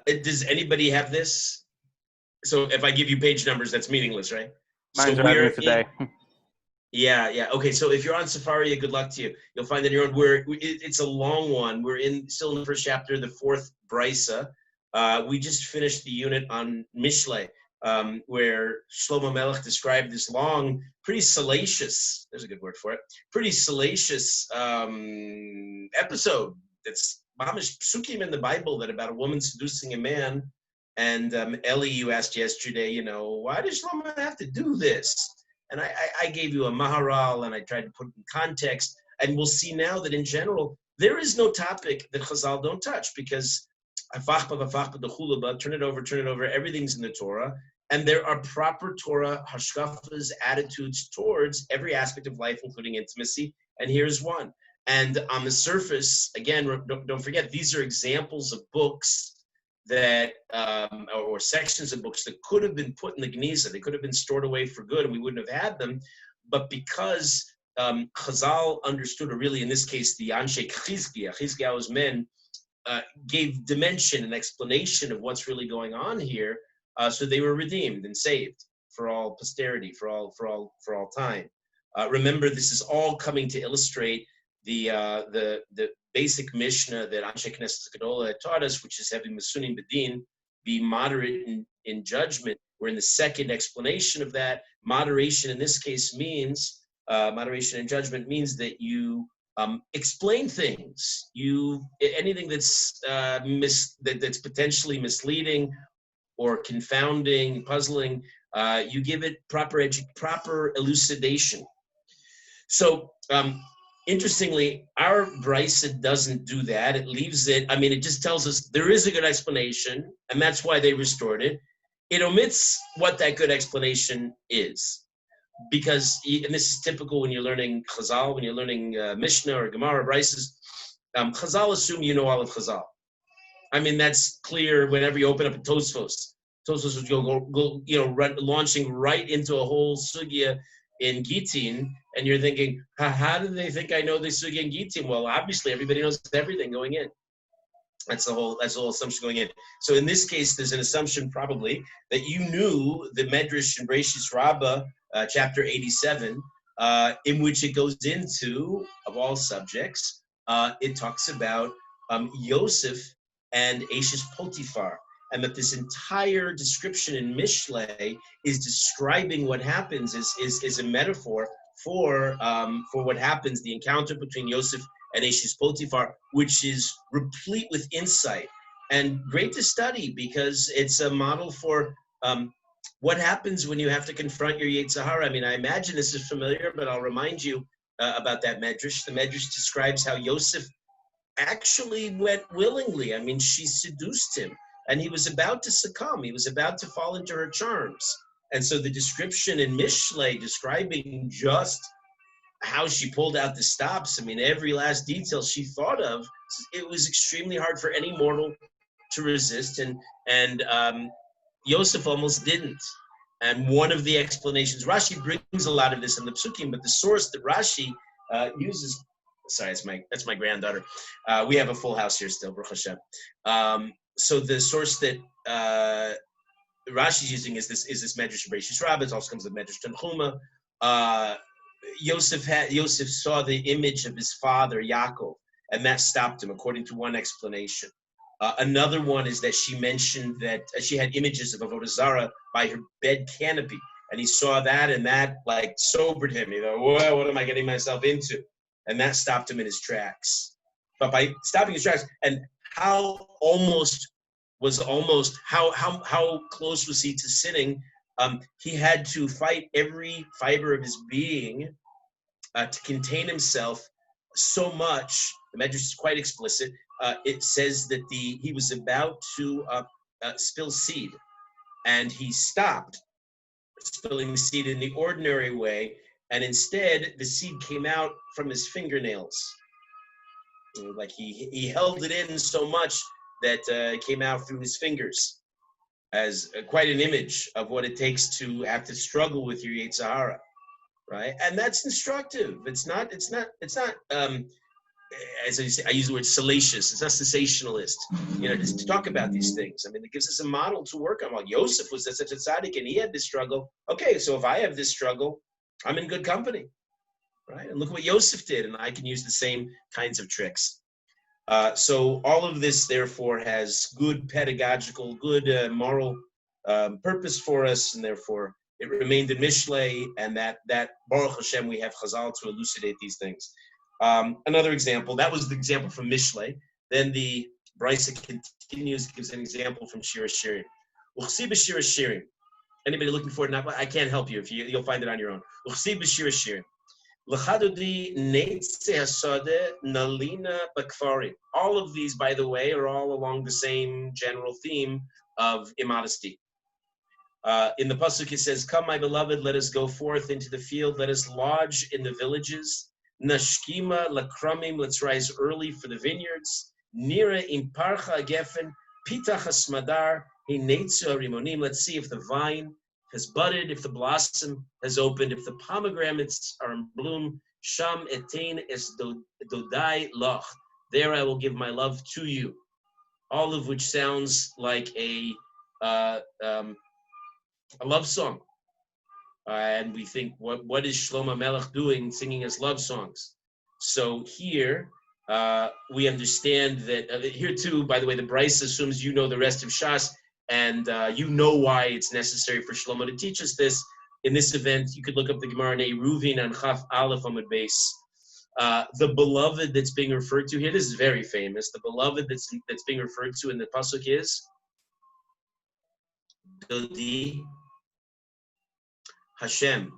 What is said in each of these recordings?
Does anybody have this? So if I give you page numbers, that's meaningless, right? Mine's So arriving today. Yeah. Okay, so if you're on Safari, good luck to you. You'll find that you're on. It's a long one. We're still in the first chapter, the fourth brisa. We just finished the unit on Mishle, where Shlomo Melech described this long, pretty salacious. There's a good word for it. Pretty salacious episode. That's mamish psukim in the Bible that about a woman seducing a man. And Ellie, you asked yesterday, why does Shlomo have to do this? And I gave you a maharal, and I tried to put it in context. And we'll see now that in general, there is no topic that Chazal don't touch, because turn it over, everything's in the Torah. And there are proper Torah hashkafas, attitudes towards every aspect of life, including intimacy. And here's one. And on the surface, again, don't forget, these are examples of books that or sections of books that could have been put in the Geniza. They could have been stored away for good, and we wouldn't have had them. But because Chazal understood, or really in this case, the Anshe Chizkiyahu's men, gave dimension and explanation of what's really going on here, so they were redeemed and saved for all posterity, for all time. Remember, this is all coming to illustrate the basic Mishnah that Anshe Knesset Gedola taught us, which is having Masunim Bedin, be moderate in judgment. We're in the second explanation of that. Moderation in this case means, moderation in judgment means that you explain things. Anything that's that's potentially misleading or confounding, puzzling, you give it proper elucidation. So, interestingly, our brisa doesn't do that. It leaves it, it just tells us there is a good explanation, and that's why they restored it. It omits what that good explanation is. Because, and this is typical when you're learning Chazal, when you're learning Mishnah or Gemara, Brisas, Chazal assume you know all of Chazal. That's clear whenever you open up a Tosfos. Tosfos would go launching right into a whole sugya in Gitin, and you're thinking, how do they think I know the sugya in Gitin? Well, obviously everybody knows everything going in. That's the whole assumption going in. So in this case, there's an assumption probably that you knew the Medrash in Bereshis Rabbah, chapter 87, in which it goes into, of all subjects, it talks about Yosef and Ashes Potiphar, and that this entire description in Mishle is describing what happens, is a metaphor for what happens, the encounter between Yosef and Ashes Potiphar, which is replete with insight and great to study, because it's a model for what happens when you have to confront your Yetzer Hara. I imagine this is familiar, but I'll remind you about that Medrash. The Medrash describes how Yosef actually went willingly. She seduced him, and he was about to succumb. He was about to fall into her charms. And so the description in Mishle describing just how she pulled out the stops, every last detail she thought of, it was extremely hard for any mortal to resist. And Yosef almost didn't. And one of the explanations, Rashi brings a lot of this in the Psukim, but the source that Rashi uses, sorry, that's my granddaughter. We have a full house here still, Baruch Hashem. So the source that Rashi's using is this Medrash Bereshis Rabbah. It also comes with Medrash Tanchuma. Yosef saw the image of his father Yaakov, and that stopped him, according to one explanation. Another one is that she mentioned that she had images of Avodah Zarah by her bed canopy, and he saw that, and that sobered him. Whoa, what am I getting myself into? And that stopped him in his tracks. But by stopping his tracks, and how close was he to sinning? He had to fight every fiber of his being to contain himself so much. The Medrash is quite explicit. It says that he was about to spill seed, and he stopped spilling seed in the ordinary way, and instead the seed came out from his fingernails. He held it in so much that it came out through his fingers, as quite an image of what it takes to have to struggle with your Yetzer Hara, right? And that's instructive. It's not as I say, I use the word salacious. It's not sensationalist, just to talk about these things. I mean, it gives us a model to work on. Well, Yosef was such a tzaddik, and he had this struggle. Okay, so if I have this struggle, I'm in good company, right? And look what Yosef did, and I can use the same kinds of tricks. So all of this, therefore, has good pedagogical, good moral purpose for us, and therefore it remained in Mishlei, and that Baruch Hashem, we have Chazal to elucidate these things. Another example, that was the example from Mishlei. Then the Brisa continues, gives an example from Shiur Shirim. Uchsi b'Shir Shirim. Anybody looking for it? I can't help you. You'll find it on your own. Uchsi b'Shir Shirim. L'chadodi neitze hasade nalina bakfari. All of these, by the way, are all along the same general theme of immodesty. In the pasuk it says, "Come, my beloved, let us go forth into the field. Let us lodge in the villages. Nashkima lakramim. Let's rise early for the vineyards. Nira imparcha gefen pitach hasmadar hinetzu rimonim. Let's see if the vine has budded, if the blossom has opened, if the pomegranates are in bloom. Sham etain es dodai loch. There I will give my love to you." All of which sounds like a love song. And we think, what is Shlomo Melech doing singing us love songs? So here, we understand that, here too, by the way, the Bryce assumes you know the rest of Shas, and you know why it's necessary for Shlomo to teach us this. In this event, you could look up the Gemara in Eruvin and Chaf Aleph Amud Beis. The beloved that's being referred to here, this is very famous. The beloved that's being referred to in the pasuk is Dodi Hashem.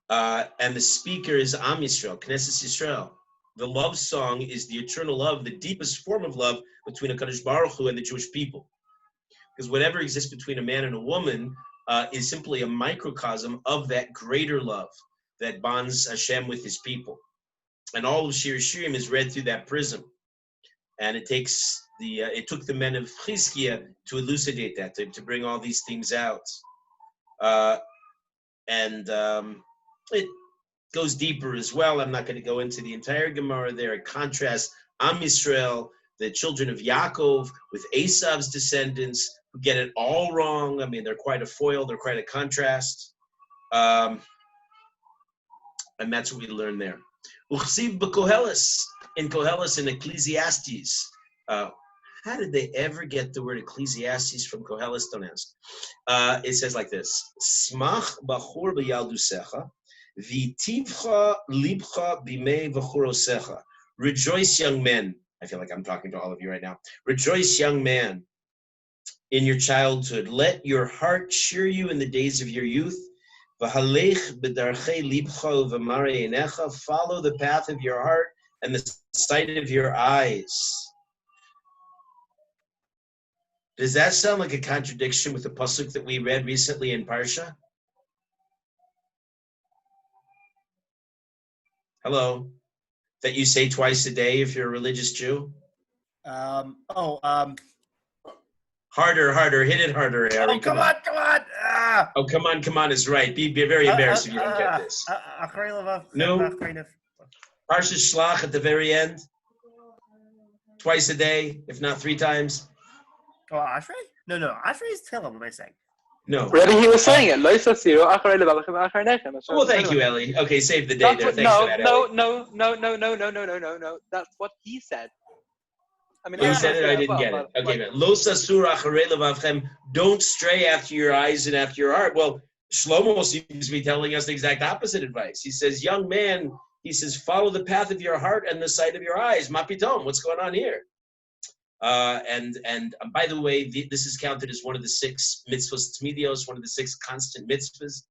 And the speaker is Am Yisrael, Knesset Yisrael. The love song is the eternal love, the deepest form of love between HaKadosh Baruch Hu and the Jewish people. Because whatever exists between a man and a woman is simply a microcosm of that greater love that bonds Hashem with his people. And all of Shiur Shirim is read through that prism. And it took the men of Chizkiah to elucidate that, to bring all these things out. It goes deeper as well. I'm not going to go into the entire Gemara there. It contrasts Am Yisrael, the children of Yaakov, with Esav's descendants, who get it all wrong. I mean, they're quite a foil. They're quite a contrast. And that's what we learn there. Uchsiv b'Koheles, in Koheles and Ecclesiastes. How did they ever get the word Ecclesiastes from Koheles? Don't ask. It says like this: Smach bachur b'yaldusecha, v'tivcha libcha b'mei v'churosecha. Rejoice, young men. I feel like I'm talking to all of you right now. Rejoice, young man, in your childhood. Let your heart cheer you in the days of your youth. V'halech b'darchei libcha u'v'marei einecha. Follow the path of your heart and the sight of your eyes. Does that sound like a contradiction with the pasuk that we read recently in Parsha? Hello? That you say twice a day if you're a religious Jew? Harder. Hit it harder, Harry. Oh, come on. Ah. Oh, come on is right. Be very embarrassed if you don't get this. No? Parsha Shlach at the very end? Twice a day, if not 3 times? Oh, Ashrei? No. Ashrei is Tehillim, what am I saying? No. Rabbi, he was saying it. Well, thank you, Ellie. Okay, save the day there. Thanks for that, Ellie. No. That's what he said. I mean, He said it, I didn't get it. Okay, Lo sasur acharei levavchem. Don't stray after your eyes and after your heart. Well, Shlomo seems to be telling us the exact opposite advice. He says, young man, he says, follow the path of your heart and the sight of your eyes. Mapitom, what's going on here? And by the way, this is counted as one of the 6 mitzvahs tmidios, one of the 6 constant mitzvahs,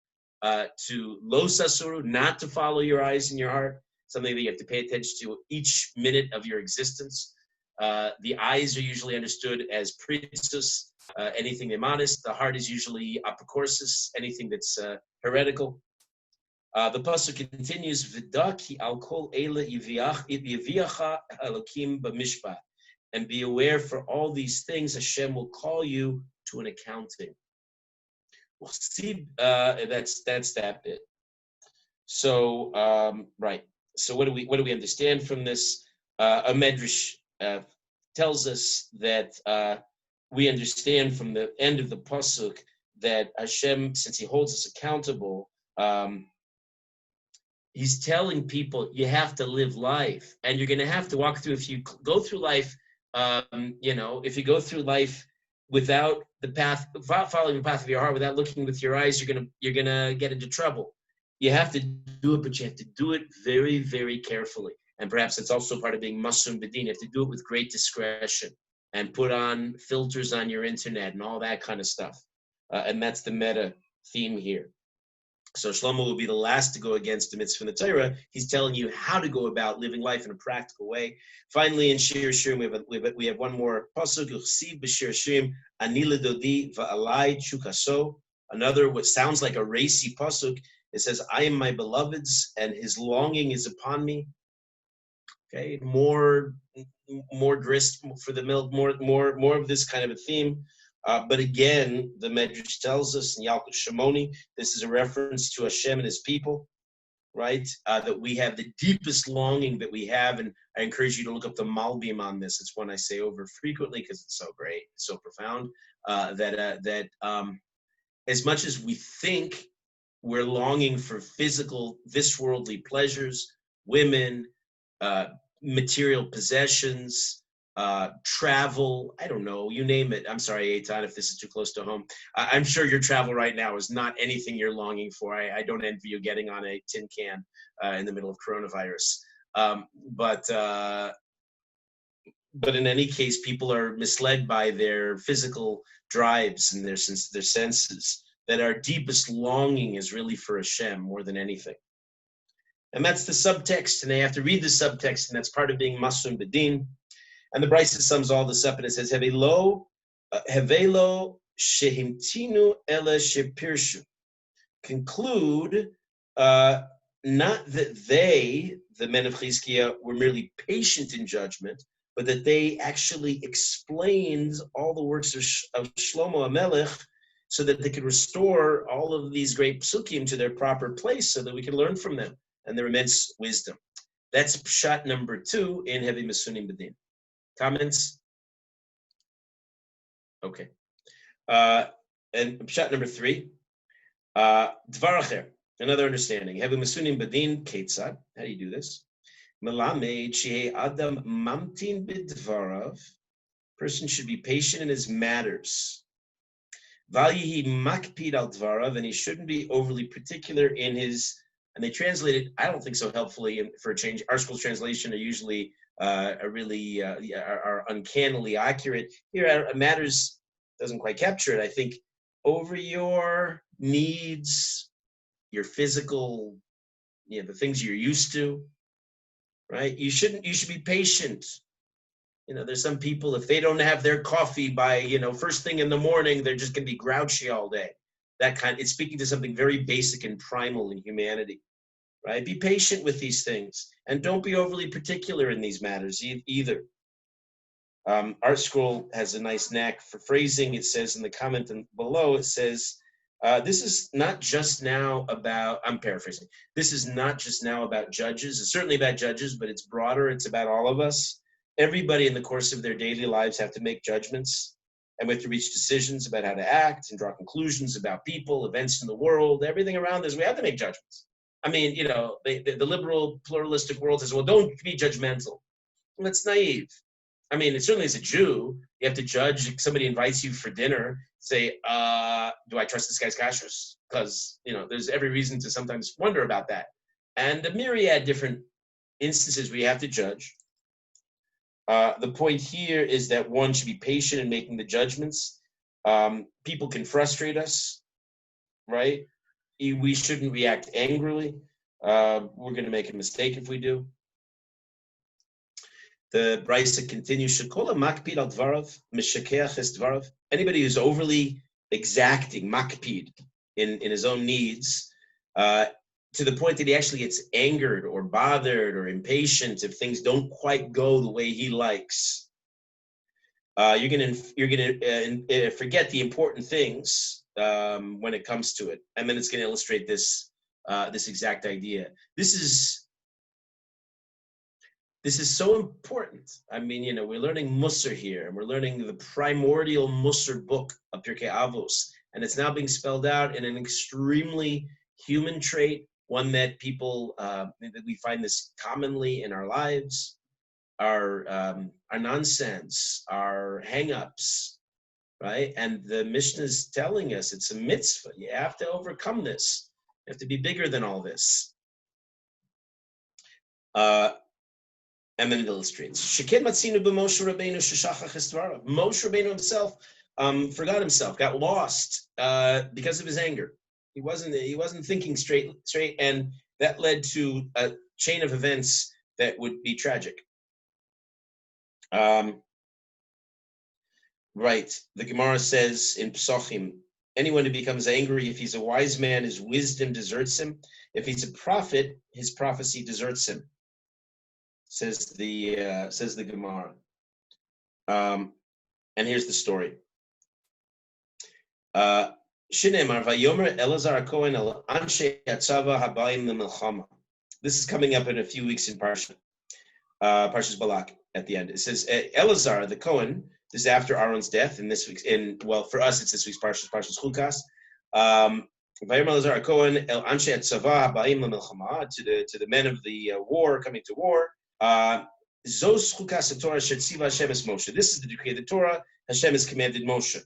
to lo sasuru, not to follow your eyes and your heart, something that you have to pay attention to each minute of your existence. The eyes are usually understood as pritzus, anything immodest. The heart is usually apokorsis, anything that's heretical. The pasuk continues, V'daki al kol eila yiviacha elokim b'mishpat. And be aware for all these things, Hashem will call you to an accounting. We'll see, that's that bit. So, right. So what do we understand from this? A medrash tells us that we understand from the end of the pasuk that Hashem, since He holds us accountable, He's telling people you have to live life, and you're going to have to walk through. If you go through life, if you go through life without the path, following the path of your heart, without looking with your eyes, you're gonna get into trouble. You have to do it, but you have to do it very, very carefully. And perhaps it's also part of being masum b'din. You have to do it with great discretion and put on filters on your internet and all that kind of stuff. And that's the meta theme here. So Shlomo will be the last to go against the mitzvah in the Torah. He's telling you how to go about living life in a practical way. Finally, in Shiur Shiurim, we have one more pasuk. Yuchsiv b'Shir Shiurim ani ledodi va'alai chukaso. Another what sounds like a racy pasuk. It says, "I am my beloved's, and his longing is upon me." Okay, more grist for the milk, more of this kind of a theme. But again, the Medrash tells us in Yalkut Shimoni, this is a reference to Hashem and His people, right? That we have the deepest longing that we have, and I encourage you to look up the Malbim on this. It's one I say over frequently because it's so great, it's so profound. That as much as we think we're longing for physical, this worldly pleasures, women, material possessions, travel, I don't know, you name it. I'm sorry, Eitan, if this is too close to home. I'm sure your travel right now is not anything you're longing for. I don't envy you getting on a tin can in the middle of coronavirus. But in any case, people are misled by their physical drives and their senses, that our deepest longing is really for Hashem more than anything. And that's the subtext, and they have to read the subtext, and that's part of being masum b'din. And the Bleiweiss sums all this up, and it says, Hevelo shehimtinu ele shepirshu. Conclude, not that they, the men of Chizkiah, were merely patient in judgment, but that they actually explained all the works of Shlomo HaMelech so that they could restore all of these great psukim to their proper place so that we can learn from them and their immense wisdom. That's pshat number 2 in Heavy Masunim B'din. Comments? Okay. And pshat number 3, Dvar Acher, another understanding. Heavy Masunim B'din Ketzad. How do you do this? Melamed Shehei Adam Mamtin B'dvarav. Person should be patient in his matters. Valyihi Makpid Al Dvarav, and he shouldn't be overly particular in his. And they translate it, I don't think so helpfully for a change. Our school's translation are usually are uncannily accurate. Here, matters doesn't quite capture it. I think over your needs, your physical, the things you're used to, right? You should be patient. There's some people, if they don't have their coffee by, first thing in the morning, they're just going to be grouchy all day. It's speaking to something very basic and primal in humanity, right? Be patient with these things, and don't be overly particular in these matters either. Art Scroll has a nice knack for phrasing. It says in the comment below, it says, this is not just now about, I'm paraphrasing, this is not just now about judges. It's certainly about judges, but it's broader. It's about all of us. Everybody in the course of their daily lives have to make judgments, and we have to reach decisions about how to act and draw conclusions about people, events in the world, everything around us. We have to make judgments. I mean, the liberal pluralistic world says, well, don't be judgmental. Well, that's naive. I mean, it certainly as a Jew, you have to judge. If somebody invites you for dinner, say, do I trust this guy's kashrus? Because, there's every reason to sometimes wonder about that. And a myriad different instances where you have to judge. The point here is that one should be patient in making the judgments. People can frustrate us, right? We shouldn't react angrily. We're going to make a mistake if we do. The Bleiweiss continues, Shekola makpid al dvarav, mishakeach es dvarav. Anybody who's overly exacting, makpid, in his own needs, to the point that he actually gets angered or bothered or impatient if things don't quite go the way he likes. You're gonna forget the important things when it comes to it, and then it's going to illustrate this exact idea. This is This is so important. I mean, we're learning Musar here, and we're learning the primordial Musar book of Pirkei Avos, and it's now being spelled out in an extremely human trait, one that people, that we find this commonly in our lives, our nonsense, our hang-ups, right? And the Mishnah is telling us it's a mitzvah. You have to overcome this. You have to be bigger than all this. And then it illustrates. Moshe Rabbeinu himself forgot himself, got lost because of his anger. He wasn't thinking straight, and that led to a chain of events that would be tragic. Right. The Gemara says in Psachim, anyone who becomes angry, if he's a wise man, his wisdom deserts him. If he's a prophet, his prophecy deserts him. Says the Gemara. And here's the story. Shinemar vayomer Elazar Cohen el anshe yatzava habayim lemilchama. This is coming up in a few weeks in Parshas Balak at the end. It says Elazar the Cohen. This is after Aaron's death. In this week's for us it's this week's Parshas Chukas. Vayomer Elazar Cohen el anshe yatzava habayim lemilchama, to the men of the war coming to war. Zos chukas Torah shetziva Hashem es Moshe. This is the decree of the Torah. Hashem has commanded Moshe.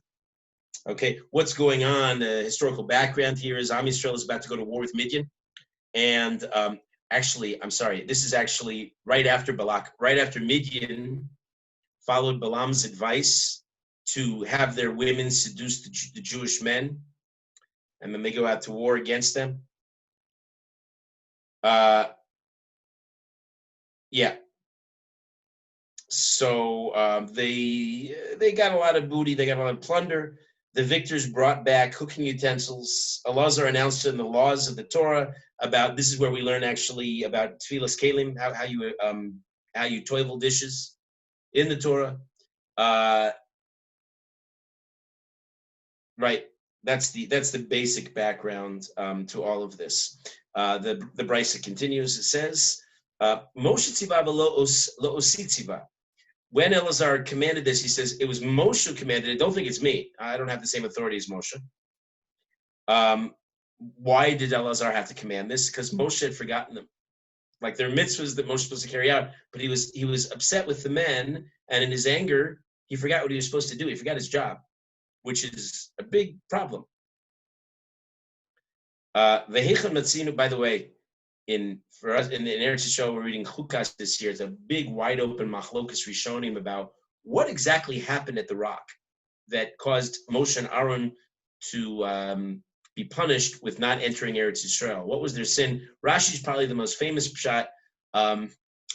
Okay, what's going on? The historical background here is Am Yisrael is about to go to war with Midian, and actually, I'm sorry, this is actually right after Balak, right after Midian followed Balaam's advice to have their women seduce the Jewish men, and then they go out to war against them. Yeah. So they got a lot of booty, they got a lot of plunder. The victors brought back cooking utensils. Elazar announced in the laws of the Torah about, this is where we learn actually about tfilas kelim, how you toivel dishes in the Torah. Right. That's the basic background to all of this. The Brisa continues. It says, Moshe tziva lo osi tziva. When Elazar commanded this, he says, it was Moshe who commanded it. Don't think it's me. I don't have the same authority as Moshe. Why did Elazar have to command this? Because Moshe had forgotten them. Like, there are mitzvahs that Moshe was supposed to carry out, but he was upset with the men, and in his anger, he forgot what he was supposed to do. He forgot his job, which is a big problem. By the way, for us in Eretz Yisrael, we're reading Chukas this year. It's a big, wide open machlokas rishonim about what exactly happened at the rock that caused Moshe and Aaron to be punished with not entering Eretz Yisrael. What was their sin? Rashi is probably the most famous pshat, but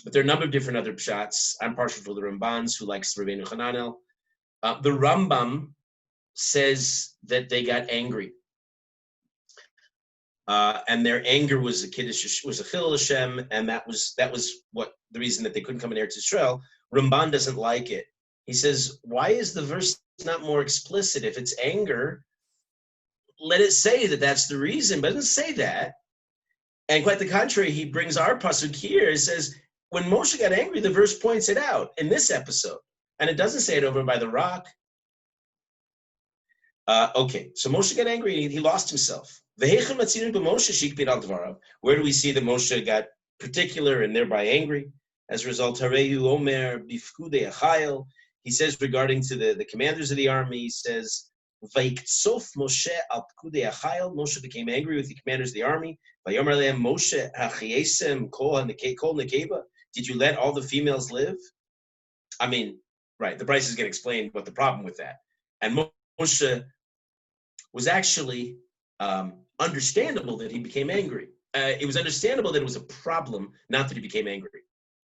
there are a number of different other pshats. I'm partial for the Rambans, who likes Rabbeinu Hananel. The Rambam says that they got angry. And their anger was a kiddush, was a chilul Hashem, and that was what the reason that they couldn't come in Eretz Yisrael. Ramban doesn't like it. He says, why is the verse not more explicit? If it's anger, let it say that that's the reason, but it doesn't say that. And quite the contrary, he brings our pasuk here. It says, when Moshe got angry, the verse points it out in this episode, and it doesn't say it over by the rock. Okay, so Moshe got angry, and he lost himself. Where do we see that Moshe got particular and thereby angry? As a result, he says regarding to the commanders of the army, he says, Moshe became angry with the commanders of the army. Did you let all the females live? I mean, right, the Bryce is going to explain what the problem with that. And Moshe was actually understandable that he became angry. It was understandable that it was a problem, not that he became angry.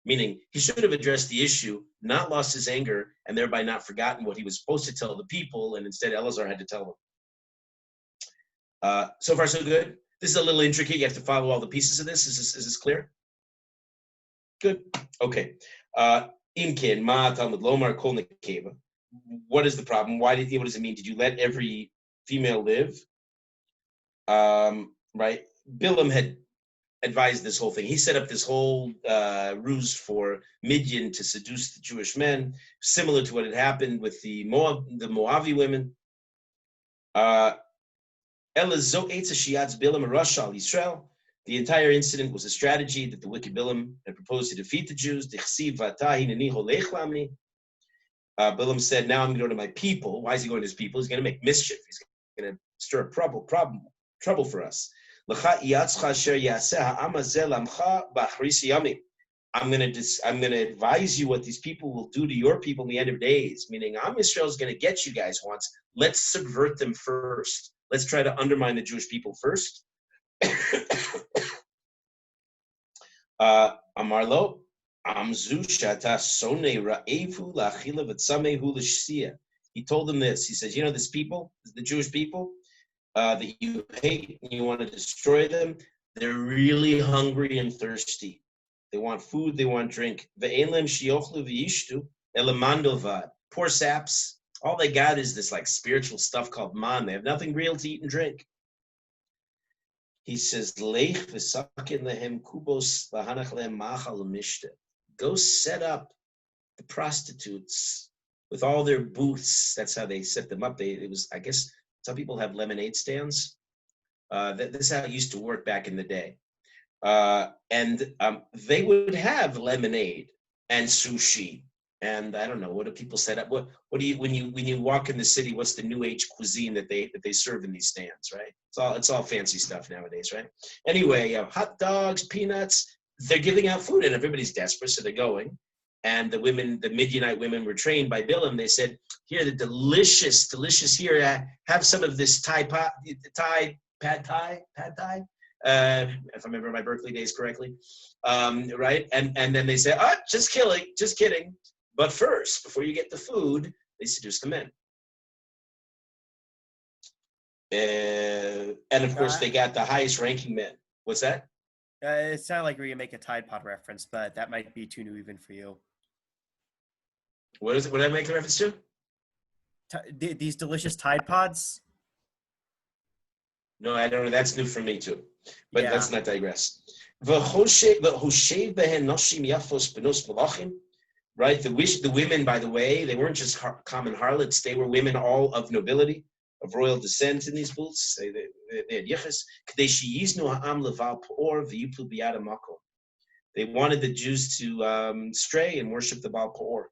Meaning, he should have addressed the issue, not lost his anger, and thereby not forgotten what he was supposed to tell the people, and instead Elazar had to tell them. So far, so good. This is a little intricate. You have to follow all the pieces of this. Is this clear? Good. Okay. Imkin, ma talmud lomar kol nekeva. What is the problem? What does it mean? Did you let every female live? Right? Bilam had advised this whole thing. He set up this whole ruse for Midian to seduce the Jewish men, similar to what had happened with the Moavi women. The entire incident was a strategy that the wicked Bilam had proposed to defeat the Jews. Bilam said, now I'm going to go to my people. Why is he going to his people? He's going to make mischief. He's going to stir up trouble for us. I'm going to advise you what these people will do to your people in the end of days, meaning Am Yisrael is going to get you guys once. Let's subvert them first. Let's try to undermine the Jewish people first. Amarlo, Amzu Shata Sone Ra'evu Lachila Vatsamehu Lishsia. He told them this. He says, you know, this people, the Jewish people, that you hate and you want to destroy them, they're really hungry and thirsty. They want food, they want drink. Poor saps. All they got is this like spiritual stuff called man. They have nothing real to eat and drink. He says, go set up the prostitutes with all their booths. That's how they set them up. I guess some people have lemonade stands. This is how it used to work back in the day. And they would have lemonade and sushi, and I don't know, what do people set up? What do you when you walk in the city? What's the new age cuisine that they serve in these stands? Right? It's all fancy stuff nowadays, right? Anyway, hot dogs, peanuts. They're giving out food, and everybody's desperate, so they're going. And the Midianite women were trained by Bilam. They said, "Here, the delicious here. Have some of this pad thai." If I remember my Berkeley days correctly, right? And then they say, "Oh, just kidding." But first, before you get the food, they seduce the men. And of course, they got the highest ranking men. What's that? It sounded like we were going to make a Tide Pod reference, but that might be too new even for you. What is it? What did I make a reference to? These delicious Tide Pods? No, I don't know. That's new for me too. But Yeah. let's not digress. Right? The women, by the way, they weren't just common harlots. They were women all of nobility, of royal descent in these booths. They had yichus. They wanted the Jews to stray and worship the Baal Peor,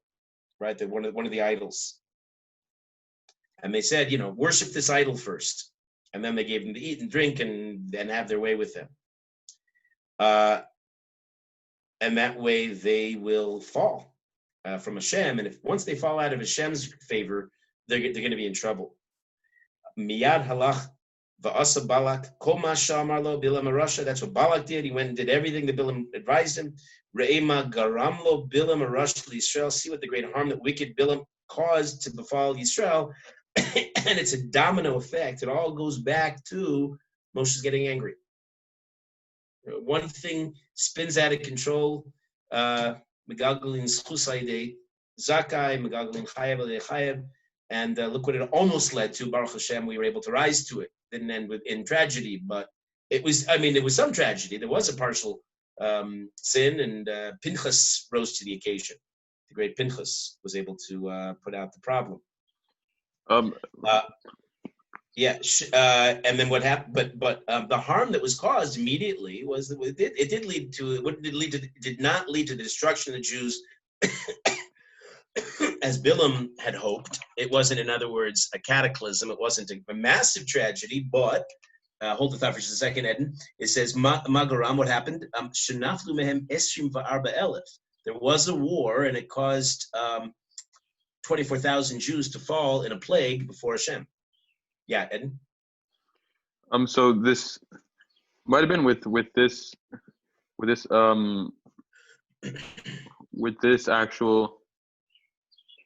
right? They're one of the idols. And they said, worship this idol first. And then they gave them to eat and drink and have their way with them. And that way they will fall from Hashem. And once they fall out of Hashem's favor, they're going to be in trouble. Miyad halach va'asa Balak kol ma sha'amar lo Bilam Arasha. That's what Balak did. He went and did everything that Bilam advised him. Re'ema garam lo Bilam Arasha l'Yisrael. See what the great harm that wicked Bilam caused to befall Yisrael. And it's a domino effect. It all goes back to Moshe's getting angry. One thing spins out of control. Megalgalin schusayde zakai, megalgalin chayav chayav, and look what it almost led to. Baruch Hashem, we were able to rise to it. Didn't end in tragedy, but it was some tragedy. There was a partial sin, and Pinchas rose to the occasion. The great Pinchas was able to put out the problem. And then what happened? But the harm that was caused immediately was that it did not lead to the destruction of the Jews, as Bilam had hoped. It wasn't, in other words, a cataclysm. It wasn't a massive tragedy. But hold the thought for just a second, Eden. It says Magaram. What happened? Shenaflu mehem esrim va'arba elef. There was a war, and it caused 24,000 Jews to fall in a plague before Hashem. Yeah, Eden? So this might have been with this actual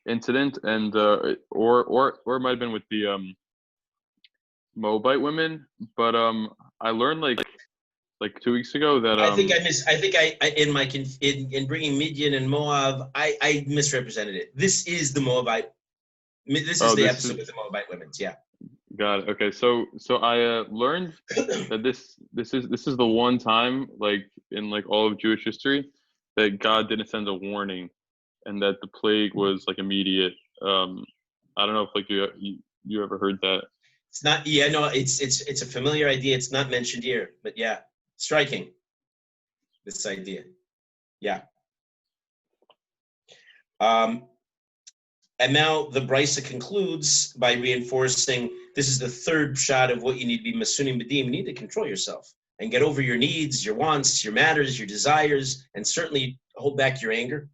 incident, and or it might have been with the Moabite women. But I learned like 2 weeks ago that in bringing Midian and Moab, I misrepresented it. This is the Moabite. This is the episode with the Moabite women. Yeah. Got it. Okay, so I learned that this is the one time, like in like all of Jewish history, that God didn't send a warning, and that the plague was like immediate. I don't know if like you ever heard that. It's not. Yeah, no. It's a familiar idea. It's not mentioned here, but yeah, striking. This idea. Yeah. And now the Brisa concludes by reinforcing this is the third shot of what you need to be masunim b'dim. You need to control yourself and get over your needs, your wants, your matters, your desires, and certainly hold back your anger.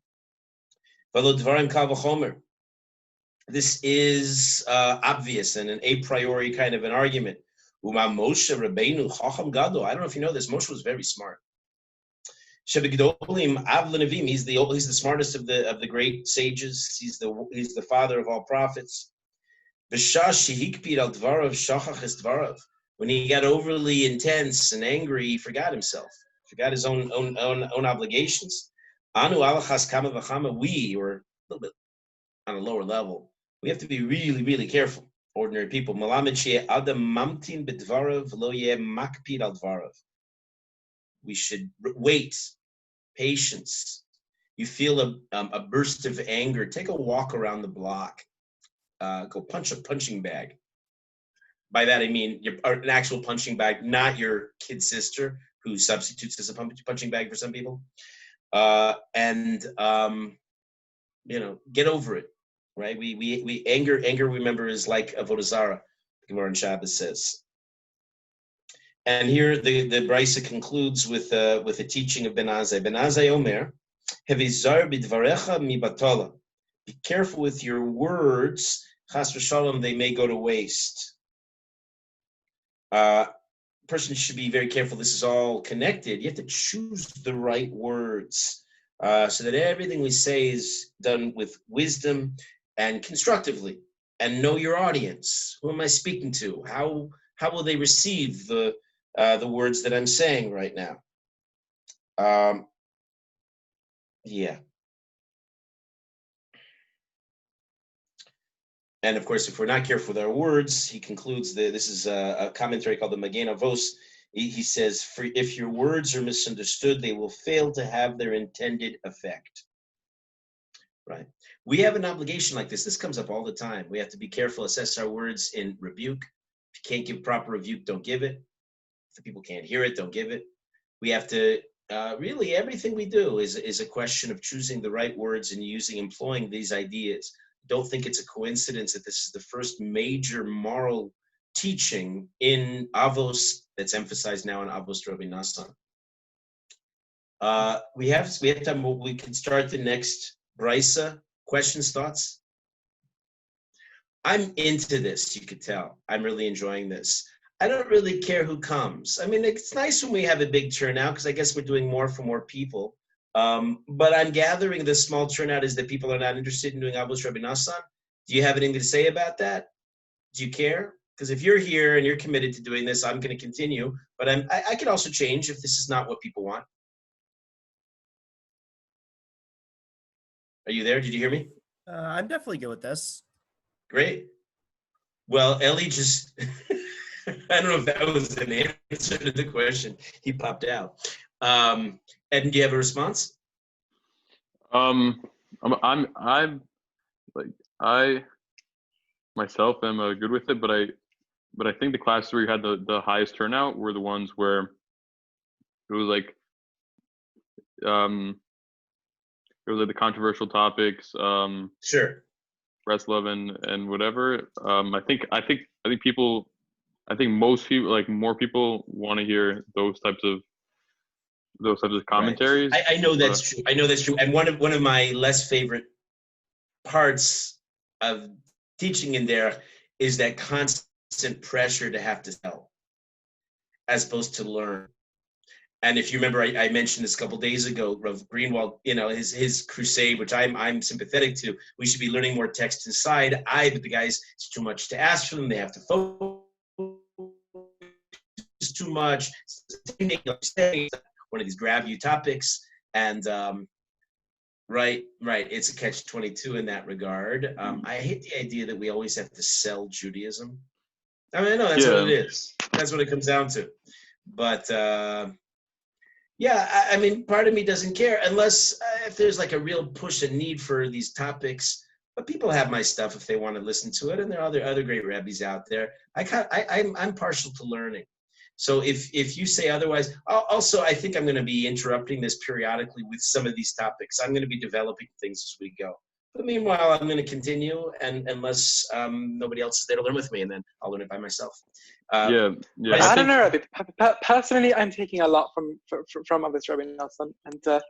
This is obvious and an a priori kind of an argument. Moshe Rabbeinu Chacham Gadol. I don't know if you know this. Moshe was very smart. He's the smartest of the great sages. He's the father of all prophets. When he got overly intense and angry, he forgot himself, forgot his own obligations. We, or a little bit on a lower level, we have to be really, really careful. Ordinary people. We should wait. Patience. You feel a burst of anger, take a walk around the block. Go punch a punching bag. By that I mean an actual punching bag, not your kid sister who substitutes as a punching bag for some people. And get over it, right? We anger. Remember, is like avodah zarah. Gemara in Shabbos says. And here the Brisa concludes with a teaching of Ben Azai. Ben Azai Omer, Hevizar bidvarecha mi batola. Be careful with your words. Chas v'shalom, they may go to waste. Person should be very careful. This is all connected. You have to choose the right words so that everything we say is done with wisdom and constructively. And know your audience. Who am I speaking to? How will they receive the words that I'm saying right now? Yeah. And of course, if we're not careful with our words, he concludes that this is a commentary called the Magen Avos. He says, if your words are misunderstood, they will fail to have their intended effect. Right? We have an obligation like this. This comes up all the time. We have to be careful, assess our words in rebuke. If you can't give proper rebuke, don't give it. If the people can't hear it, don't give it. We have to, really, everything we do is a question of choosing the right words and employing these ideas. Don't think it's a coincidence that this is the first major moral teaching in Avos that's emphasized now in Avos Rabbi Nosson. We have time. We can start the next Brisa. Questions, thoughts? I'm into this. You could tell. I'm really enjoying this. I don't really care who comes. I mean, it's nice when we have a big turnout because I guess we're doing more for more people. But I'm gathering the small turnout is that people are not interested in doing Avos Rabbi Nosson. Do you have anything to say about that? Do you care? Because if you're here and you're committed to doing this, I'm going to continue. But I can also change if this is not what people want. Are you there? Did you hear me? I'm definitely good with this. Great. Well, Ellie just, I don't know if that was an answer to the question. He popped out. Ed, do you have a response? I'm like, I myself am good with it, but I think the classes where you had the highest turnout were the ones where it was like the controversial topics. Sure. Breslov and whatever. I think most people, like more people, want to hear those types of commentaries. Right. I know that's true. I know that's true. And one of my less favorite parts of teaching in there is that constant pressure to have to sell as opposed to learn. And if you remember, I mentioned this a couple of days ago, Rav Greenwald, his crusade, which I'm sympathetic to. We should be learning more text inside. But the guys, it's too much to ask for them. They have to focus. It's too much. One of these grab you topics, and right. It's a catch-22 in that regard. I hate the idea that we always have to sell Judaism. I mean, I know that's Yeah. what it is. That's what it comes down to. But yeah, I mean, part of me doesn't care unless if there's like a real push and need for these topics. But people have my stuff if they want to listen to it, and there are other great rabbis out there. I'm partial to learning. So if you say otherwise, also I think I'm going to be interrupting this periodically with some of these topics. I'm going to be developing things as we go. But meanwhile, I'm going to continue, and unless nobody else is there to learn with me, and then I'll learn it by myself. Yeah. I don't know, Rabbi. Personally, I'm taking a lot from Avos Rabbi Nosson, and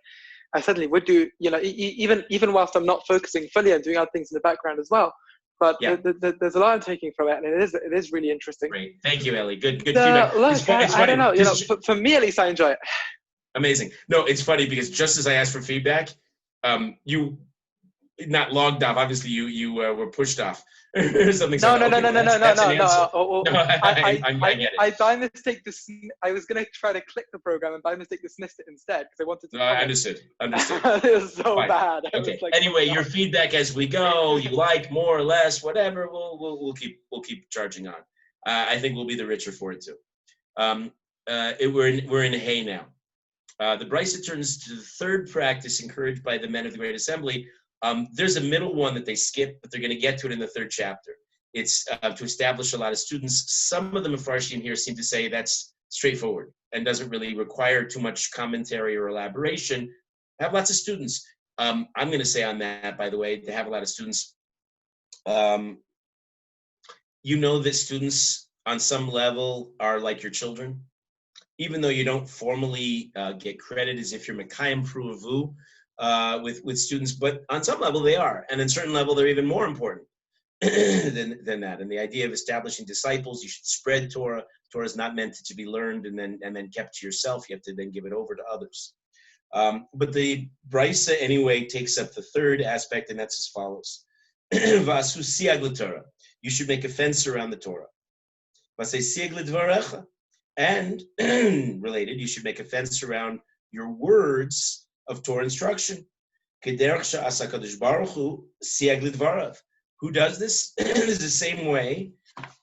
I certainly would do, even whilst I'm not focusing fully and doing other things in the background as well. But there's a lot I'm taking from it, and it is really interesting. Great, thank you, Ellie. Good feedback. Look, I don't know. For me at least, I enjoy it. Amazing. No, it's funny because just as I asked for feedback, you not logged off. Obviously, you were pushed off. Something. No. I get it. I by mistake I was gonna try to click the program and by mistake dismissed it instead because I wanted to. I understood. It was so bad. Okay. Anyway, your feedback as we go. You like more or less, whatever. We'll keep charging on. I think we'll be the richer for it too. We're in hay now. The Brisa turns to the third practice encouraged by the men of the Great Assembly. There's a middle one that they skip, but they're going to get to it in the third chapter. It's to establish a lot of students. Some of the Mefarshim here seem to say that's straightforward and doesn't really require too much commentary or elaboration. Have lots of students. I'm going to say on that, by the way, to have a lot of students. You know that students on some level are like your children, even though you don't formally get credit as if you're Mekayim Pruavu. With students, but on some level they are, and on certain level they're even more important than that. And the idea of establishing disciples, you should spread Torah. Torah is not meant to be learned and then kept to yourself. You have to then give it over to others. But the Brisa anyway takes up the third aspect, and that's as follows: Vasu siag l'Torah. You should make a fence around the Torah. Vasei siag l'dvarecha, and related, you should make a fence around your words of Torah instruction. Who does this? It is the same way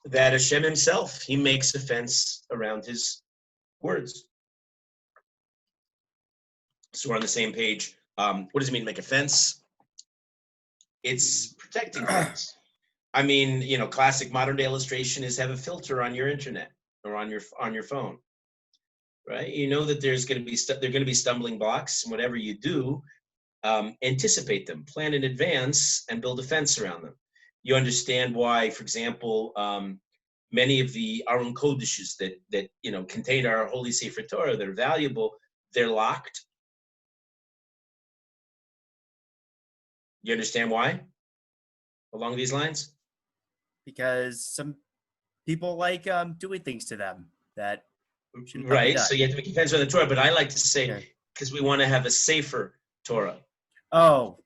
that Hashem himself, he makes a fence around his words. So we're on the same page. What does it mean to make a fence? It's protecting things. I mean, classic modern day illustration is have a filter on your internet or on your phone. Right, you know that there's going to be stumbling blocks, and whatever you do, anticipate them, plan in advance, and build a fence around them. You understand why, for example, many of the Aron Kodeshes that contain our holy Sefer Torah that are valuable, they're locked. You understand why? Along these lines? Because some people like doing things to them that. Right, so you have to make a fence around the Torah, but I like to say because we want to have a safer Torah. Oh,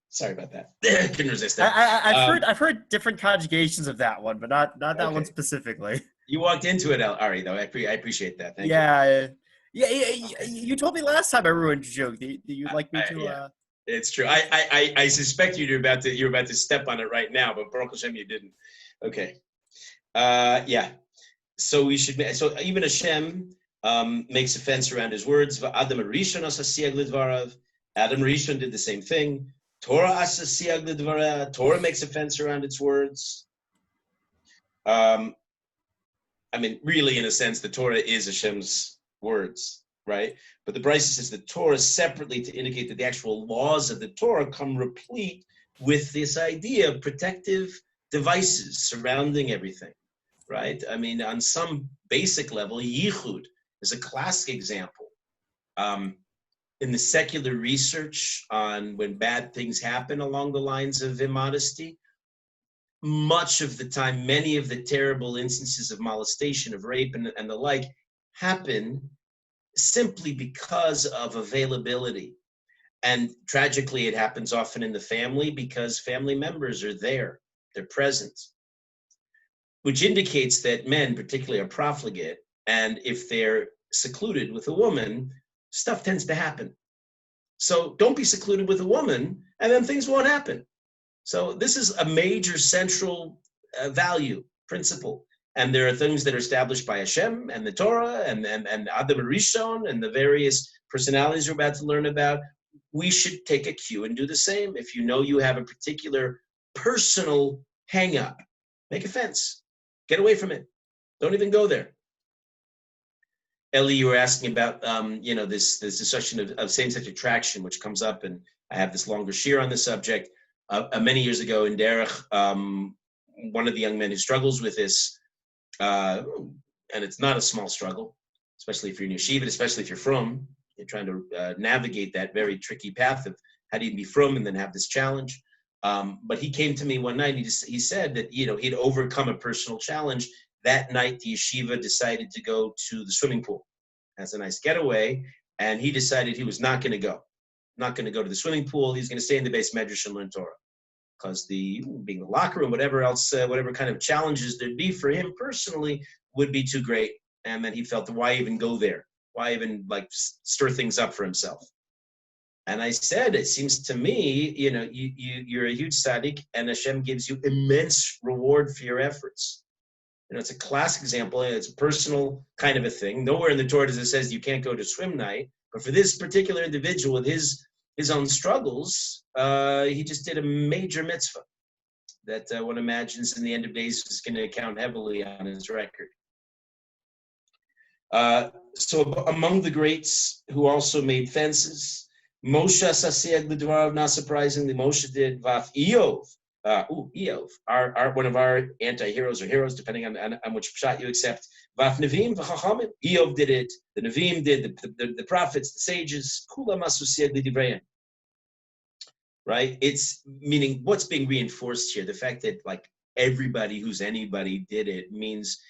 sorry about that. Couldn't resist that. I've heard different conjugations of that one, but not that one specifically. You walked into it, Ari, though. I appreciate that. Thank you. Yeah. You told me last time I ruined your joke. Do you like me to? Yeah. It's true. I suspect you're about to step on it right now, but Baruch Hashem, you didn't. Okay. Yeah. So we should. So even Hashem makes a fence around his words. Adam Rishon asa siag lidvarav. Adam Rishon did the same thing. Torah asa siag lidvarav. Torah makes a fence around its words. I mean, really, in a sense, the Torah is Hashem's words, right? But the Brisa says the Torah separately to indicate that the actual laws of the Torah come replete with this idea of protective devices surrounding everything. Right? I mean, on some basic level, yichud is a classic example. In the secular research on when bad things happen along the lines of immodesty, much of the time, many of the terrible instances of molestation, of rape, and the like happen simply because of availability. And tragically, it happens often in the family because family members are there, they're present. Which indicates that men particularly are profligate, and if they're secluded with a woman, stuff tends to happen. So don't be secluded with a woman, and then things won't happen. So this is a major central value, principle. And there are things that are established by Hashem and the Torah and Adam Rishon and the various personalities we're about to learn about. We should take a cue and do the same. If you know you have a particular personal hang-up, make a fence. Get away from it. Don't even go there. Ellie, you were asking about this discussion of same-sex attraction, which comes up, and I have this longer shiur on the subject. Many years ago in Derech, one of the young men who struggles with this, and it's not a small struggle, especially if you're in yeshiva, especially if you're from, you're trying to navigate that very tricky path of how do you be from and then have this challenge. But he came to me one night, and he said that he'd overcome a personal challenge. That night, the yeshiva decided to go to the swimming pool as a nice getaway, and he decided he was not going to go. Not going to go to the swimming pool. He's going to stay in the base medrash and learn Torah, because being in the locker room, whatever else, whatever kind of challenges there'd be for him personally would be too great. And then he felt, why even go there? Why even stir things up for himself? And I said, it seems to me, you're a huge tzaddik, and Hashem gives you immense reward for your efforts. It's a classic example. It's a personal kind of a thing. Nowhere in the Torah does it says you can't go to swim night. But for this particular individual with his own struggles, he just did a major mitzvah that one imagines in the end of days is going to count heavily on his record. So among the greats who also made fences, Moshe Sasieg L'Dvarav, not surprisingly, Moshe did. Vaf Eov, Eov, one of our anti-heroes or heroes, depending on which pshat you accept. Vaf Nevim v'Chachamim, Eov did it. The Nevim did, the prophets, the sages. Kula Masu Sieg L'Divreim. Right? It's meaning what's being reinforced here. The fact that everybody who's anybody did it means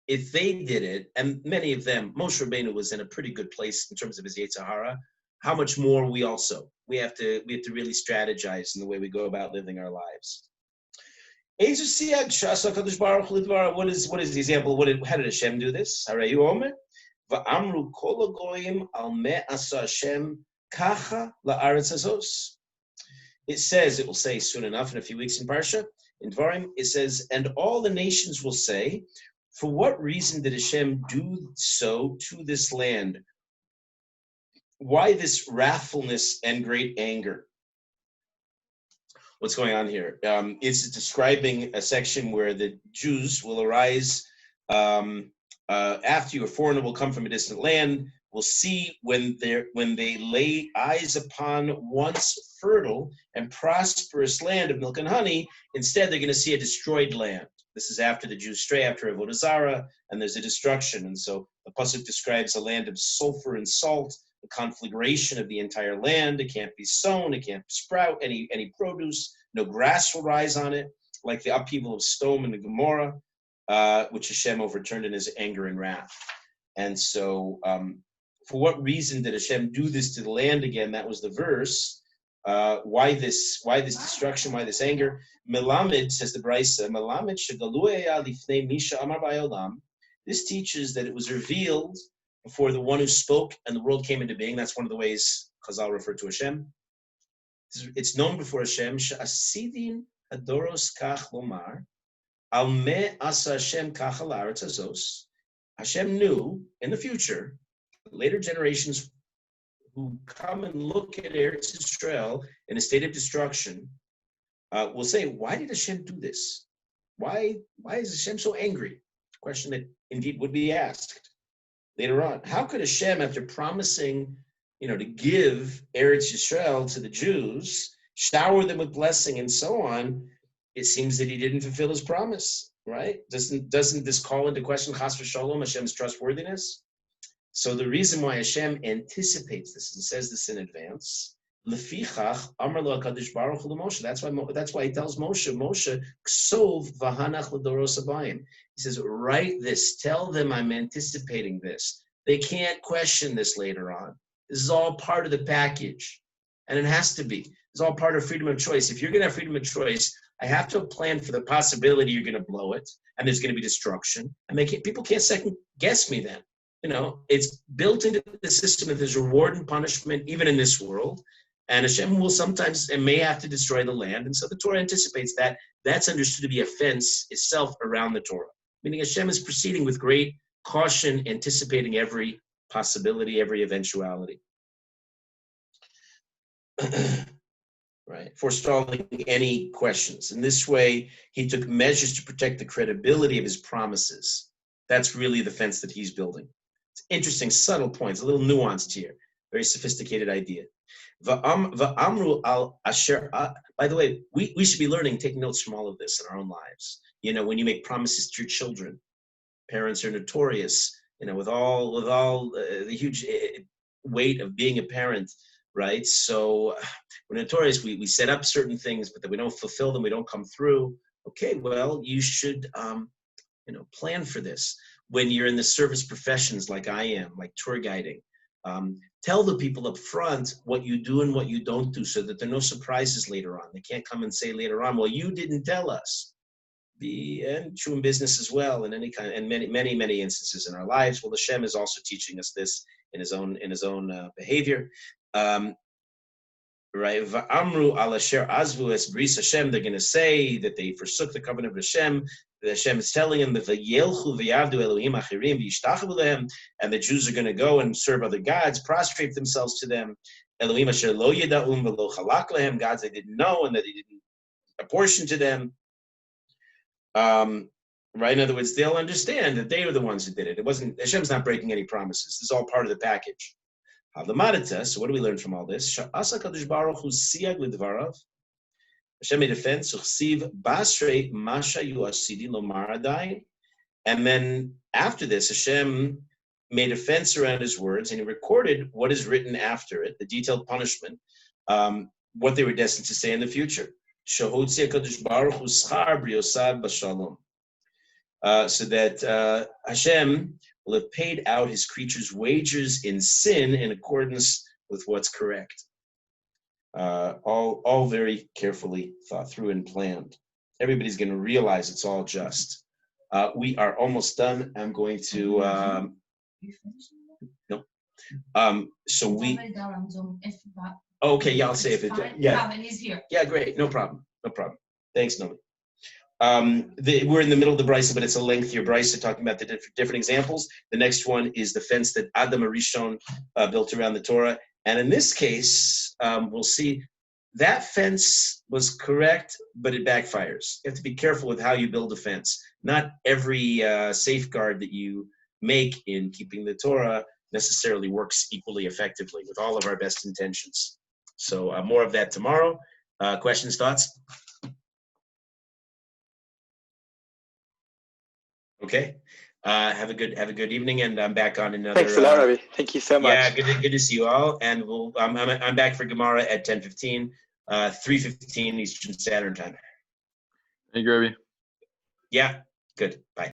if they did it, and many of them, Moshe Rabbeinu was in a pretty good place in terms of his Yetzer Hara. How much more we have to really strategize in the way we go about living our lives. What is the example? How did Hashem do this? It says, it will say soon enough in a few weeks in Parsha, in Dvarim, it says, and all the nations will say, for what reason did Hashem do so to this land? Why this wrathfulness and great anger? What's going on here? It's describing a section where the Jews will arise after you, a foreigner will come from a distant land, will see when they lay eyes upon once fertile and prosperous land of milk and honey, instead they're going to see a destroyed land. This is after the Jews stray after Avodah Zarah, and there's a destruction. And so the pasuk describes a land of sulfur and salt, the conflagration of the entire land. It can't be sown, it can't sprout any produce, no grass will rise on it, like the upheaval of Sodom and the Gomorrah, which Hashem overturned in his anger and wrath. And so for what reason did Hashem do this to the land again? That was the verse. Why this destruction? Why this anger? Melamed, says the Braisa, Melamed shegalueya lifnei misha amar ba'olam. This teaches that it was revealed before the one who spoke and the world came into being. That's one of the ways Chazal referred to Hashem. It's known before Hashem. She'asidin hadoros kach lomar al me asa Hashem kach al haaretz hazos. Hashem knew in the future, later generations who come and look at Eretz Yisrael in a state of destruction will say, why did Hashem do this? Why is Hashem so angry? Question that indeed would be asked later on. How could Hashem, after promising, to give Eretz Yisrael to the Jews, shower them with blessing and so on, it seems that he didn't fulfill his promise, right? Doesn't this call into question Chas v'Shalom, Hashem's trustworthiness? So the reason why Hashem anticipates this and says this in advance, Lefichach Amar Lo HaKadosh Baruch Hu LeMoshe. That's why he tells Moshe, Ksov v'hanach l'doros habayim. He says, write this. Tell them I'm anticipating this. They can't question this later on. This is all part of the package, and it has to be. It's all part of freedom of choice. If you're going to have freedom of choice, I have to plan for the possibility you're going to blow it, and there's going to be destruction. People can't second guess me then. It's built into the system that there's reward and punishment, even in this world. And Hashem will sometimes and may have to destroy the land. And so the Torah anticipates that. That's understood to be a fence itself around the Torah. Meaning Hashem is proceeding with great caution, anticipating every possibility, every eventuality. Right? Forestalling any questions. In this way, he took measures to protect the credibility of his promises. That's really the fence that he's building. It's interesting, subtle points, a little nuanced here. Very sophisticated idea. Va'amru al asher. By the way, we should be learning, taking notes from all of this in our own lives. You know, when you make promises to your children, parents are notorious. You know, with all the huge weight of being a parent, right? So we're notorious. We set up certain things, but then we don't fulfill them. We don't come through. Okay, well, you should plan for this. When you're in the service professions like I am, like tour guiding, tell the people up front what you do and what you don't do, so that there are no surprises later on. They can't come and say later on, well, you didn't tell us. And true in business as well, in any kind, and many instances in our lives. Well, Hashem is also teaching us this in his own behavior. Right? Va'amru al asher azvu es bris Hashem. They're going to say that they forsook the covenant of Hashem. Hashem is telling them that v'yelchu v'yavdu Elohim achirim v'yishtachavu lehem, and the Jews are going to go and serve other gods, prostrate themselves to them. Elohim asher lo yeda'um v'lo chalak lehem, gods they didn't know and that they didn't apportion to them. Right? In other words, they'll understand that they were the ones who did it. It wasn't, Hashem's not breaking any promises. This is all part of the package. So what do we learn from all this? Hashem made a fence, and then after this, Hashem made a fence around his words, and he recorded what is written after it, the detailed punishment, what they were destined to say in the future. So that Hashem will have paid out his creatures' wages in sin in accordance with what's correct. All very carefully thought through and planned. Everybody's going to realize it's all just. We are almost done. I'm going to no. So we. Okay, yeah, I'll say if it. Yeah. Yeah, great. No problem. Thanks, Nomi. We're in the middle of the Brisa, but it's a lengthier Brisa talking about the different examples. The next one is the fence that Adam Arishon built around the Torah. And in this case, we'll see that fence was correct, but it backfires. You have to be careful with how you build a fence. Not every safeguard that you make in keeping the Torah necessarily works equally effectively with all of our best intentions. So more of that tomorrow. Questions, thoughts? Okay. Have a good evening, and I'm back on another. Thanks a lot, Rabbi. Thank you so much. Yeah, good to see you all, and I'm back for Gemara at 10:15, 3:15 Eastern Standard Time. Thank you, Rabbi. Yeah, good. Bye.